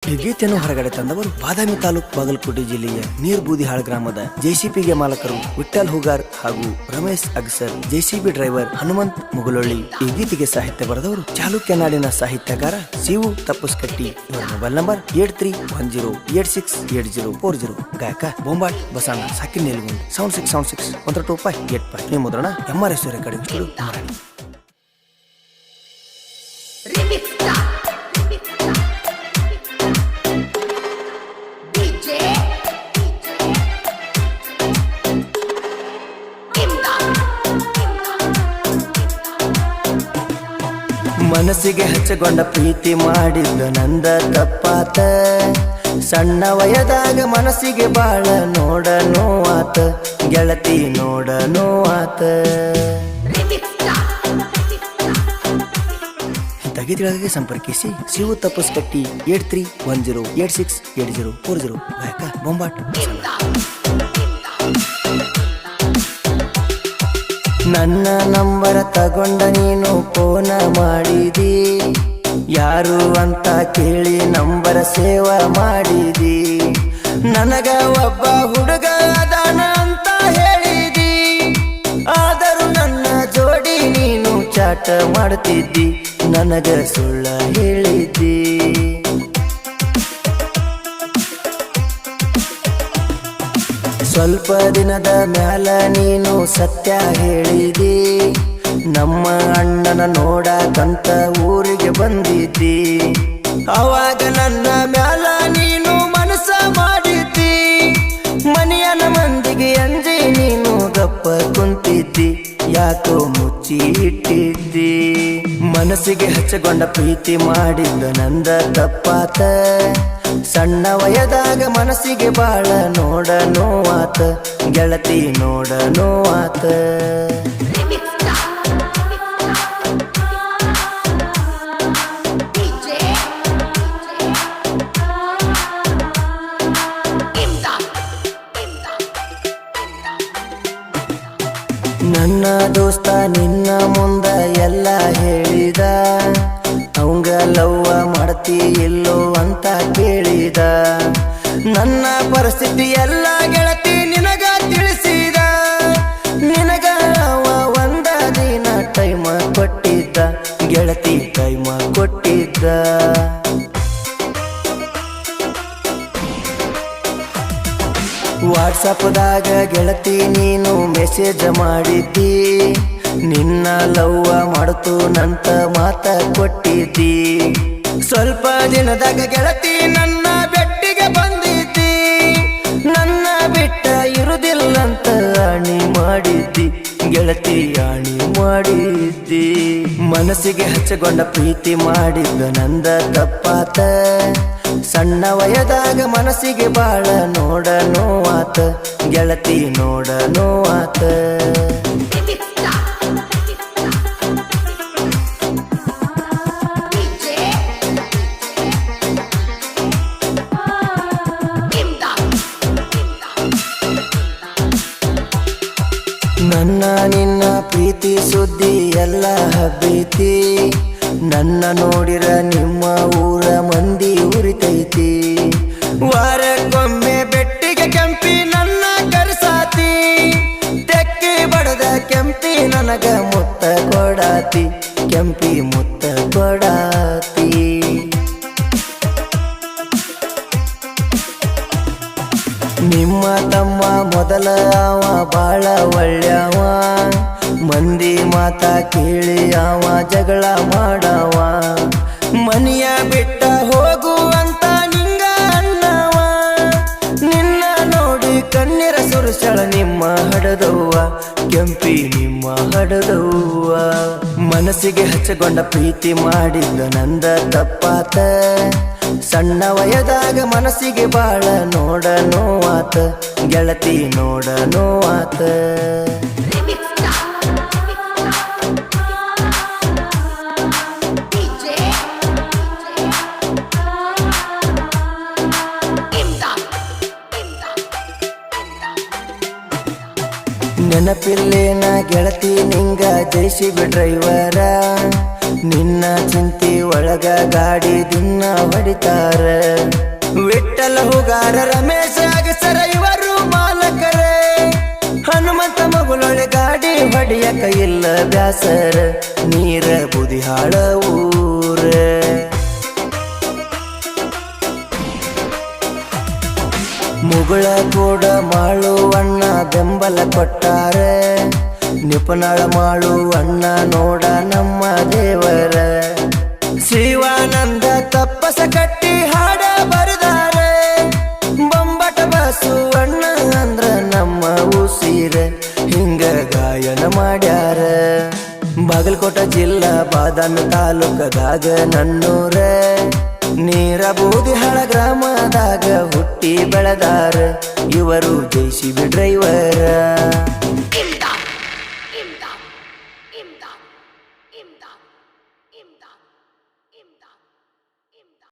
ಈ ಗೀತೆಯನ್ನು ಹೊರಗಡೆ ತಂದವರು ಬಾದಾಮಿ ತಾಲೂಕು ಬಾಗಲಕೋಟೆ ಜಿಲ್ಲೆಯ ನೀರ್ಬೂದಿಹಾಳ ಗ್ರಾಮದ ಜೆಸಿಪಿಗೆ ಮಾಲಕರು ವಿಠಲ್ ಹುಗಾರ್ ಹಾಗೂ ರಮೇಶ್ ಅಗಸರ್, ಜೆಸಿಬಿ ಡ್ರೈವರ್ ಹನುಮಂತ್ ಮುಗುಲೊಳ್ಳಿ. ಈ ಗೀತೆಗೆ ಸಾಹಿತ್ಯ ಬರೆದವರು ಚಾಲುಕ್ಯ ನಾಡಿನ ಸಾಹಿತ್ಯಕಾರ ಸಿವು ತಪ್ಪಸ್ಕಟ್ಟಿ. ಇವರ ಮೊಬೈಲ್ ನಂಬರ್ 8310868040. ಗಾಯಕ ಬೊಂಬಾಟ್ ಬಸಣ್ಣ ಸಾಕಿನ್ ನೆಲಗುಂದ್. ಸೌಂಡ್ 6 12585. ಈ ಮುದ್ರಣ MRS ರೆಕಾರ್ಡಿಂಗ್ ಸ್ಟುಡಿಯೋ ಮಾರಾಣಿ. ಮನಸ್ಸಿಗೆ ಹಚ್ಚಗೊಂಡ ಪ್ರೀತಿ ಮಾಡಿದ್ದ ನಂದ ತಪ್ಪಾತ. ಸಣ್ಣ ವಯದಾಗ ಮನಸ್ಸಿಗೆ ಬಾಳ ನೋಡ ನೋವಾತ. ಗೆಳತಿ ನೋಡ ನೋವಾತ. ಇಂಥ ಗೀತೆಗಳಿಗೆ ಸಂಪರ್ಕಿಸಿ ಸಿವು ತಪ್ಪಸ್ಕಟ್ಟಿ 8310868040. ಗಾಯಕ ಬೊಂಬಾಟ್. ನನ್ನ ನಂಬರ ತಗೊಂಡ ನೀನು ಫೋನ ಮಾಡಿದಿ. ಯಾರು ಅಂತ ಕೇಳಿ ನಂಬರ ಸೇವಾ ಮಾಡಿದಿ. ನನಗ ಒಬ್ಬ ಹುಡುಗ ಅದಾನ ಅಂತ ಹೇಳಿದಿ. ಆದರೂ ನನ್ನ ಜೋಡಿ ನೀನು ಚಾಟ ಮಾಡ್ತಿದ್ದಿ. ನನಗ ಸುಳ್ಳ ಹೇಳಿದ್ದಿ. ಸ್ವಲ್ಪ ದಿನದ ಮ್ಯಾಲ ನೀನು ಸತ್ಯ ಹೇಳಿದಿ. ನಮ್ಮ ಅಣ್ಣನ ನೋಡಕಂತ ಊರಿಗೆ ಬಂದಿದ್ದಿ. ಅವಾಗ ನನ್ನ ಮ್ಯಾಲ ನೀನು ಮನಸ್ಸ ಮಾಡಿದ್ದಿ. ಮನೆಯನ ಮಂದಿಗೆ ಅಂಜಿ ನೀನು ಗಪ್ಪ ಕುಂತಿದ್ದಿ. ಯಾಕೋ ಮುಚ್ಚಿ ಇಟ್ಟಿದ್ದಿ. ಮನಸ್ಸಿಗೆ ಹಚ್ಚಗೊಂಡ ಪ್ರೀತಿ ಮಾಡಿದ್ದ ನಂದ ತಪ್ಪಾತ. ಸಣ್ಣ ವಯದಾಗ ಮನಸ್ಸಿಗೆ ಬಾಳ ನೋಡ ನೋವಾತ. ಗೆಳತಿ ನೋಡ ನೋವಾತ. ನನ್ನ ದೋಸ್ತ ನಿನ್ನ ಮುಂದ ಎಲ್ಲ ಹೇಳಿದ. ಅವಂಗ ಲವ್ವ ಮಾಡ್ತಿ ಇಲ್ಲೋ ಅಂತ ಕೇಳಿದ. ನನ್ನ ಪರಿಸ್ಥಿತಿ ಎಲ್ಲ ಗೆಳತಿ ನಿನಗ ತಿಳಿಸಿದ. ನಿನಗ ಅವ ಒಂದ ದಿನ ಟೈಮ ಕೊಟ್ಟಿದ್ದ. ಗೆಳತಿ ಟೈಮ ಕೊಟ್ಟಿದ್ದ. ವಾಟ್ಸಪ್ದಾಗ ಗೆಳತಿ ನೀನು ಮೆಸೇಜ್ ಮಾಡಿದ್ದಿ. ನಿನ್ನ ಲವ್ವ ಮಾಡ್ತು ನಂತ ಮಾತ ಕೊಟ್ಟಿದ್ದಿ. ಸ್ವಲ್ಪ ದಿನದಾಗ ಗೆಳತಿ ನನ್ನ ಬೆಟ್ಟಿಗೆ ಬಂದಿದ್ದಿ. ನನ್ನ ಬಿಟ್ಟ ಇರುದಿಲ್ಲಂತ ಆಣಿ ಮಾಡಿದ್ದಿ. ಗೆಳತಿ ಆಣಿ ಮಾಡಿದ್ದಿ. ಮನಸ್ಸಿಗೆ ಹಚ್ಚಗೊಂಡ ಪ್ರೀತಿ ಮಾಡಿದ್ದ ನಂದ ತಪ್ಪಾತ. ಸಣ್ಣ ವಯದಾಗ ಮನಸ್ಸಿಗೆ ಬಾಳ ನೋಡ ನೋವಾತ. ಗೆಳತಿ ನೋಡ ನೋವಾತ. ನನ್ನ ನಿನ್ನ ಪ್ರೀತಿ ಸುದ್ದಿ ಎಲ್ಲ ಹಬ್ಬೈತಿ. ನನ್ನ ನೋಡಿರ ನಿಮ್ಮ ಊರ ಮಂದಿ ಉರಿತೈತಿ. ವಾರಕ್ಕೊಮ್ಮೆ ಬೆಟ್ಟಿಗೆ ಕೆಂಪಿ ನನ್ನ ಕರ್ಸಾತಿ. ತೆಕ್ಕಿ ಬಡದ ಕೆಂಪಿ ನನಗ ಮುತ್ತ ಕೊಡಾತಿ. ಕೆಂಪಿ ಮುತ್ತ ಕೊಡಾತಿ. ನಿಮ್ಮ ತಮ್ಮ ಮೊದಲ ಅವ ಬಾಳ ಒಳ್ಳೆಯವ. ಮಂದಿ ಮಾತ ಕೇಳಿ ಅವ ಜಗಳ ಮಾಡವ. ಮನೆಯ ಬಿಟ್ಟ ಹೋಗು ಅಂತ ನಿಂಗ ಅನ್ನವ. ನಿನ್ನ ನೋಡಿ ಕಣ್ಣೀರ ಸುರಿಸಳ ನಿಮ್ಮ ಹಡದವ್ವ. ಕೆಂಪಿ ನಿಮ್ಮ ಹಡದವ್ವ. ಮನಸ್ಸಿಗೆ ಹಚ್ಚಗೊಂಡ ಪ್ರೀತಿ ಮಾಡಿದ್ದ ನಂದ ತಪ್ಪಾತ. ಸಣ್ಣ ವಯದಾಗ ಮನಸ್ಸಿಗೆ ಬಾಳ ನೋಡ ನೋವಾತ. ಗೆಳತಿ ನೋಡ ನೋವಾತ. ನೆನಪಿಲ್ಲೇನ ಗೆಳತಿ ನಿಂಗ ಜೆಸಿಬಿ ಡ್ರೈವರ. ನಿನ್ನ ಚಿಂತಿ ಒಳಗ ಗಾಡಿ ದಿನ ಹೊಡಿತಾರ. ಹೂಗಾರ ರಮೇಶ ಅಗಸರ ಇವರು ಮಾಲಕರೇ ಹನುಮಂತ ಮಗುಳೊಳೆ ಗಾಡಿ ಹೊಡಿಯಕ ಇಲ್ಲ ಬ್ಯಾಸರ ನೀರ ಬೂದಿಹಾಳ ಊರ ಮುಗುಳ ಕೂಡ ಮಾಳು ಅಣ್ಣ ಬೆಂಬಲ ಕೊಟ್ಟಾರೆ ನಿಪುಣಳ ಮಾಳು ಅಣ್ಣ ನೋಡ ನಮ್ಮ ದೇವರ ಶಿವಾನಂದ ತಪ್ಪಸ ಕಟ್ಟಿ ಹಾಡ ಬರದಾರೆ ಬೊಂಬಟ ಬಸು ಅಣ್ಣ ಅಂದ್ರ ನಮ್ಮ ಉಸಿರ ಹಿಂಗ ಗಾಯನ ಮಾಡ್ಯಾರ ಬಾಗಲಕೋಟ ಜಿಲ್ಲಾ ಬಾದಾಮಿ ತಾಲೂಕದಾಗ ನನ್ನೂರ ನೀರ ಬೂದಿಹಾಳ ಗ್ರಾಮದಾಗ ಹುಟ್ಟಿ ಬೆಳೆದಾರ ಇವರು JCB ಡ್ರೈವರ